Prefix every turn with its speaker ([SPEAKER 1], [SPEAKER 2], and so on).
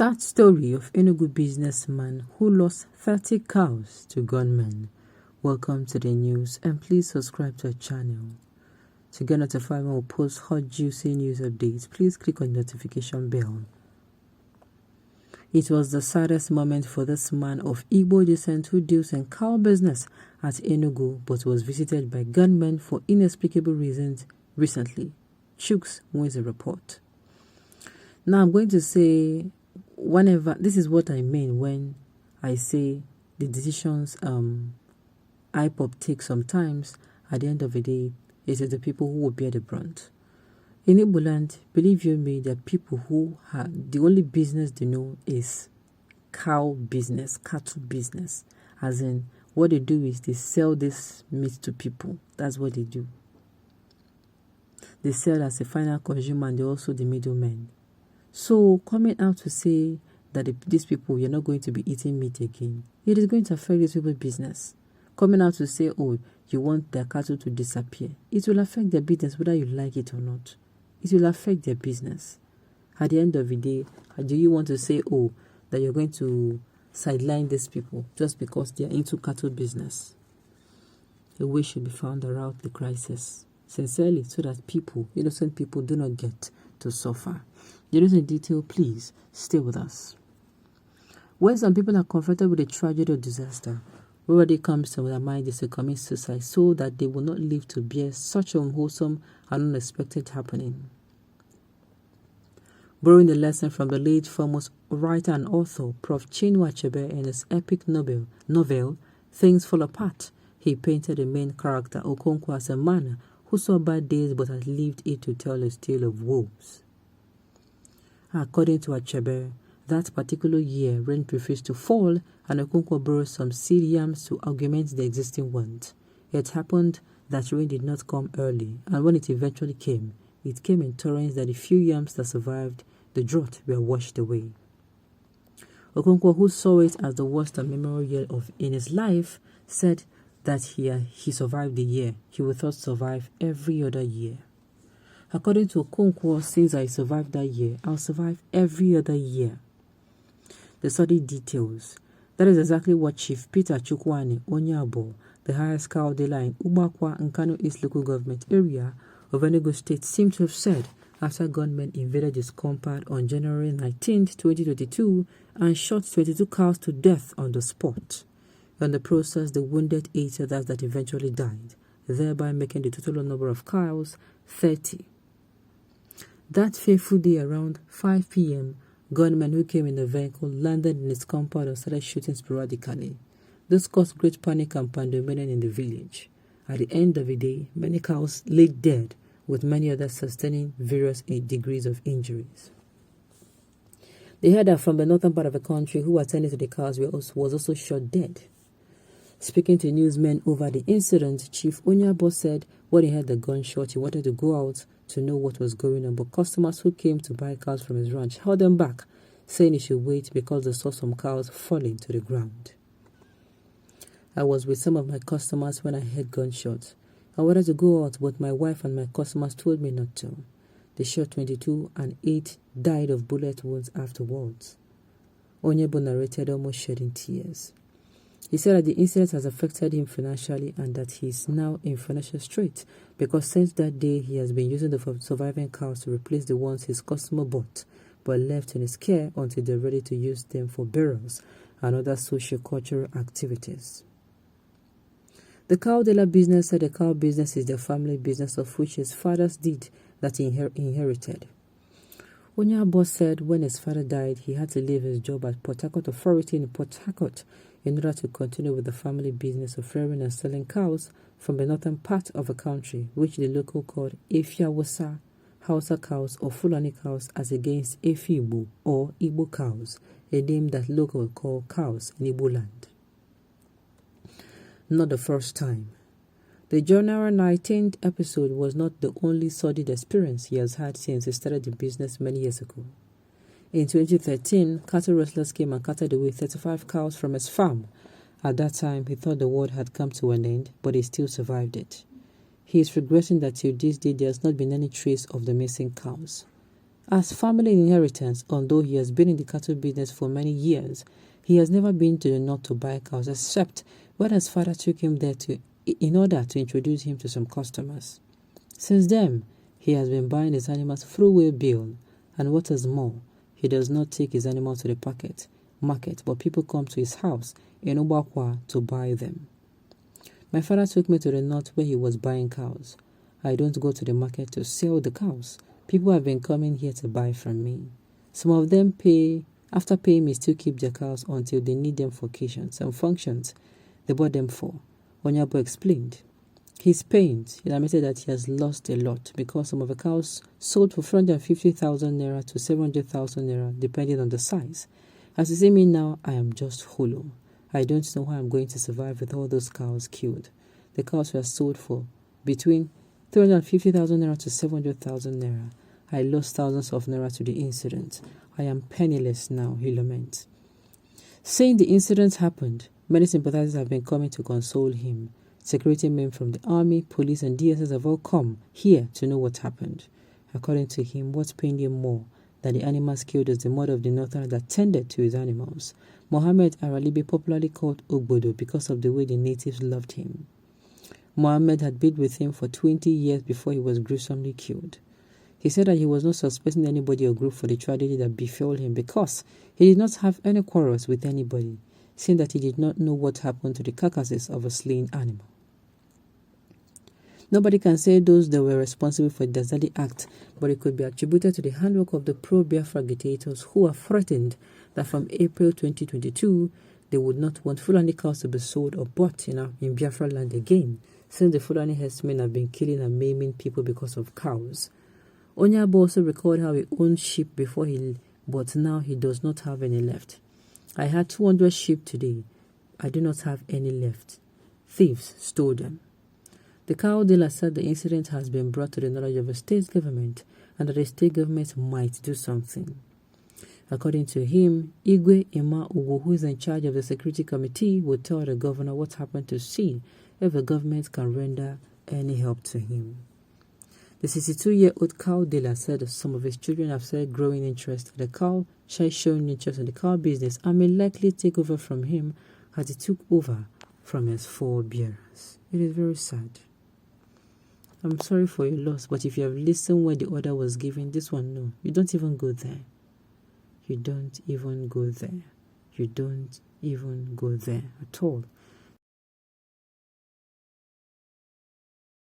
[SPEAKER 1] Sad story of Enugu businessman who lost 30 cows to gunmen. Welcome to the news and please subscribe to our channel. To get notified when we post hot juicy news updates, please click on the notification bell. It was the saddest moment for this man of Igbo descent who deals in cow business at Enugu but was visited by gunmen for inexplicable reasons recently. Chooks wins a report. Now I'm going to say whenever, this is what I mean when I say the decisions IPOP takes sometimes, at the end of the day, it is the people who will bear the brunt. In Igbo land, believe you me, there are people who have, the only business they know is cow business, cattle business. As in, what they do is they sell this meat to people. That's what they do. They sell as a final consumer and they're also the middlemen. So, coming out to say that these people, you're not going to be eating meat again, it is going to affect these people's business. Coming out to say, oh, you want their cattle to disappear, it will affect their business whether you like it or not. It will affect their business. At the end of the day, do you want to say, oh, that you're going to sideline these people just because they're into cattle business? A way should be found around the crisis, sincerely, so that people, innocent people, do not get to suffer. The news in detail, please stay with us. When some people are confronted with a tragedy or disaster, what already comes to their mind is to commit suicide so that they will not live to bear such an unwholesome and unexpected happening. Borrowing the lesson from the late famous writer and author Prof. Chinua Achebe in his epic novel Things Fall Apart, he painted the main character Okonkwo as a man who saw bad days but had lived it to tell a tale of woes. According to Achebe, that particular year rain refused to fall and Okonkwo borrowed some seed yams to augment the existing ones. It happened that rain did not come early, and when it eventually came, it came in torrents that the few yams that survived the drought were washed away. Okonkwo, who saw it as the worst and memorable year in his life, said that he survived the year. He would thought survive every other year. According to Okonkwo, since I survived that year, I'll survive every other year. The study details. That is exactly what Chief Peter Chukwani Onyabo, the highest cow dealer in Ubakwa and Kano East local government area of Enugu State, seemed to have said after gunmen invaded his compound on January 19, 2022 and shot 22 cows to death on the spot. In the process, they wounded 8 others that eventually died, thereby making the total number of cows 30. That fateful day around 5 p.m., gunmen who came in the vehicle landed in his compound and started shooting sporadically. This caused great panic and pandemonium in the village. At the end of the day, many cows lay dead, with many others sustaining various degrees of injuries. The herder from the northern part of the country who attended to the cows was also shot dead. Speaking to newsmen over the incident, Chief Onyabo said when he heard the gunshot, he wanted to go out to know what was going on, but customers who came to buy cows from his ranch held them back, saying he should wait because they saw some cows falling to the ground. I was with some of my customers when I heard gunshots. I wanted to go out, but my wife and my customers told me not to. They shot 22 and 8 died of bullet wounds afterwards. Onyebo narrated, almost shedding tears. He said that the incident has affected him financially and that he is now in financial straits because since that day he has been using the surviving cows to replace the ones his customer bought but left in his care until they're ready to use them for burials and other socio-cultural activities. The cow dealer business said the cow business is their family business of which his fathers did that he inherited. Onyabo said when his father died, he had to leave his job at Port Harcourt Authority in Port Harcourt in order to continue with the family business of rearing and selling cows from the northern part of the country, which the local called Efiawasa, Hausa cows or Fulani cows as against Efibu or Igbo cows, a name that local call cows in Igbo land. Not the first time. The January 19th episode was not the only sordid experience he has had since he started the business many years ago. In 2013, cattle rustlers came and carted away 35 cows from his farm. At that time, he thought the world had come to an end, but he still survived it. He is regretting that till this day there has not been any trace of the missing cows. As family inheritance, although he has been in the cattle business for many years, he has never been to the north to buy cows except when his father took him there in order to introduce him to some customers. Since then, he has been buying his animals through waybill, and what is more, he does not take his animals to the market, but people come to his house in Obakwa to buy them. My father took me to the north where he was buying cows. I don't go to the market to sell the cows. People have been coming here to buy from me. Some of them after paying me, still keep their cows until they need them for occasions and functions they bought them for. Onyabo explained. He's pained. He admitted that he has lost a lot because some of the cows sold for 450,000 naira to 700,000 naira depending on the size. As you see me now, I am just hollow. I don't know how I'm going to survive with all those cows killed. The cows were sold for between 350,000 naira to 700,000 naira. I lost thousands of naira to the incident. I am penniless now, he laments. Saying the incident happened, many sympathizers have been coming to console him. Security men from the army, police, and DSS have all come here to know what happened. According to him, what pained him more than the animals killed is the mother of the northern that tended to his animals. Mohammed Aralibi, popularly called Ogbodo because of the way the natives loved him. Mohammed had been with him for 20 years before he was gruesomely killed. He said that he was not suspecting anybody or group for the tragedy that befell him because he did not have any quarrels with anybody, saying that he did not know what happened to the carcasses of a slain animal. Nobody can say those that were responsible for the Dazali act, but it could be attributed to the handwork of the pro-Biafra agitators who have threatened that from April 2022, they would not want Fulani cows to be sold or bought in Biafra land again, since the Fulani herdsmen have been killing and maiming people because of cows. Onyabo also recalled how he owned sheep before but now he does not have any left. I had 200 sheep today. I do not have any left. Thieves stole them. The cow dealer said the incident has been brought to the knowledge of the state government and that the state government might do something. According to him, Igwe Ima Ugo, who is in charge of the security committee, will tell the governor what happened to see if the government can render any help to him. The 62-year-old cow dealer said that some of his children have started growing interest in the cow, showing interest in the cow business, and may likely take over from him as he took over from his forebearers. It is very sad. I'm sorry for your loss, but if you have listened when the order was given, this one, no. You don't even go there. You don't even go there. You don't even go there at all.